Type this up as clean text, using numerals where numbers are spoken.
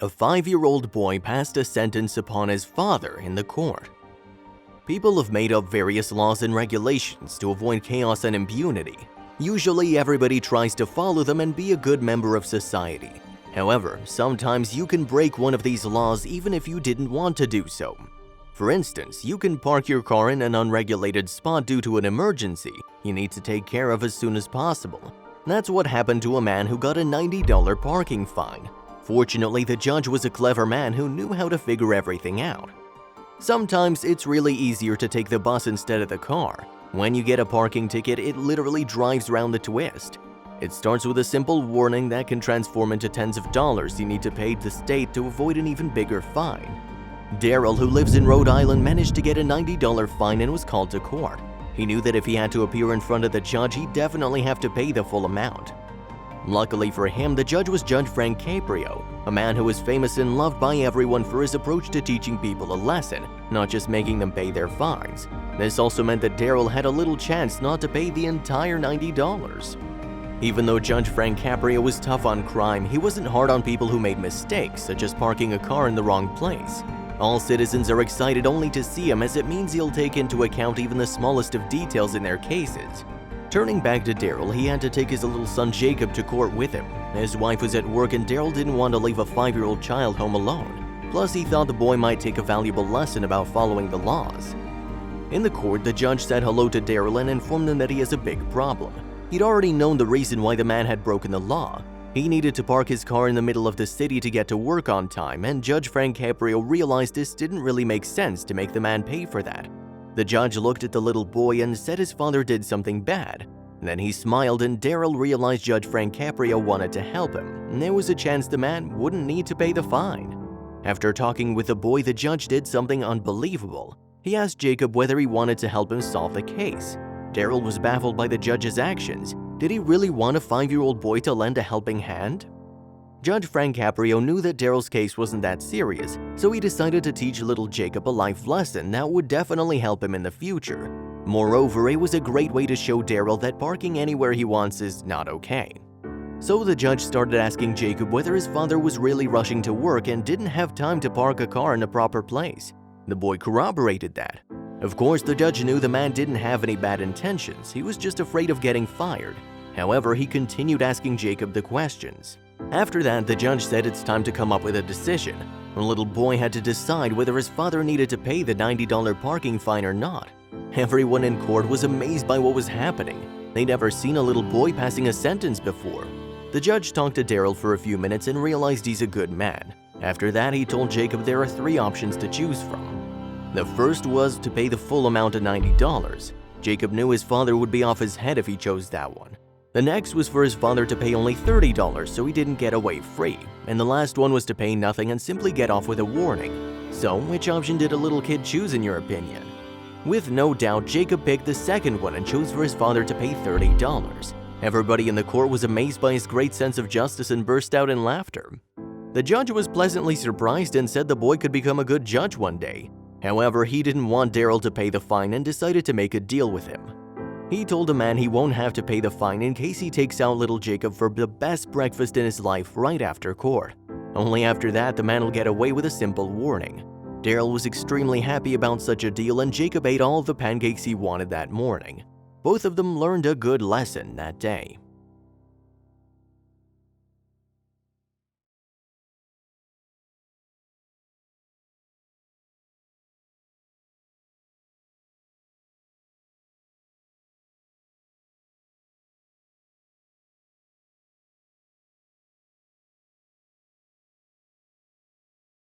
A 5-year-old boy passed a sentence upon his father in the court. People have made up various laws and regulations to avoid chaos and impunity. Usually, everybody tries to follow them and be a good member of society. However, sometimes you can break one of these laws even if you didn't want to do so. For instance, you can park your car in an unregulated spot due to an emergency you need to take care of as soon as possible. That's what happened to a man who got a $90 parking fine. Fortunately, the judge was a clever man who knew how to figure everything out. Sometimes it's really easier to take the bus instead of the car. When you get a parking ticket, it literally drives around the twist. It starts with a simple warning that can transform into tens of dollars you need to pay the state to avoid an even bigger fine. Daryl, who lives in Rhode Island, managed to get a $90 fine and was called to court. He knew that if he had to appear in front of the judge, he'd definitely have to pay the full amount. Luckily for him, the judge was Judge Frank Caprio, a man who was famous and loved by everyone for his approach to teaching people a lesson, not just making them pay their fines. This also meant that Daryl had a little chance not to pay the entire $90. Even though Judge Frank Caprio was tough on crime, he wasn't hard on people who made mistakes, such as parking a car in the wrong place. All citizens are excited only to see him, as it means he'll take into account even the smallest of details in their cases. Turning back to Daryl, he had to take his little son Jacob to court with him. His wife was at work and Daryl didn't want to leave a 5-year-old child home alone. Plus, he thought the boy might take a valuable lesson about following the laws. In the court, the judge said hello to Daryl and informed him that he has a big problem. He'd already known the reason why the man had broken the law. He needed to park his car in the middle of the city to get to work on time, and Judge Frank Caprio realized this didn't really make sense to make the man pay for that. The judge looked at the little boy and said his father did something bad. Then he smiled and Daryl realized Judge Frank Caprio wanted to help him, and there was a chance the man wouldn't need to pay the fine. After talking with the boy, the judge did something unbelievable. He asked Jacob whether he wanted to help him solve the case. Daryl was baffled by the judge's actions. Did he really want a 5-year-old boy to lend a helping hand? Judge Frank Caprio knew that Daryl's case wasn't that serious, so he decided to teach little Jacob a life lesson that would definitely help him in the future. Moreover, it was a great way to show Daryl that parking anywhere he wants is not okay. So the judge started asking Jacob whether his father was really rushing to work and didn't have time to park a car in a proper place. The boy corroborated that. Of course, the judge knew the man didn't have any bad intentions, he was just afraid of getting fired. However, he continued asking Jacob the questions. After that, the judge said it's time to come up with a decision. The little boy had to decide whether his father needed to pay the $90 parking fine or not. Everyone in court was amazed by what was happening. They'd never seen a little boy passing a sentence before. The judge talked to Daryl for a few minutes and realized he's a good man. After that, he told Jacob there are 3 options to choose from. The first was to pay the full amount of $90. Jacob knew his father would be off his head if he chose that one. The next was for his father to pay only $30 so he didn't get away free. And the last one was to pay nothing and simply get off with a warning. So, which option did a little kid choose in your opinion? With no doubt, Jacob picked the second one and chose for his father to pay $30. Everybody in the court was amazed by his great sense of justice and burst out in laughter. The judge was pleasantly surprised and said the boy could become a good judge one day. However, he didn't want Daryl to pay the fine and decided to make a deal with him. He told the man he won't have to pay the fine in case he takes out little Jacob for the best breakfast in his life right after court. Only after that, the man will get away with a simple warning. Daryl was extremely happy about such a deal and Jacob ate all of the pancakes he wanted that morning. Both of them learned a good lesson that day.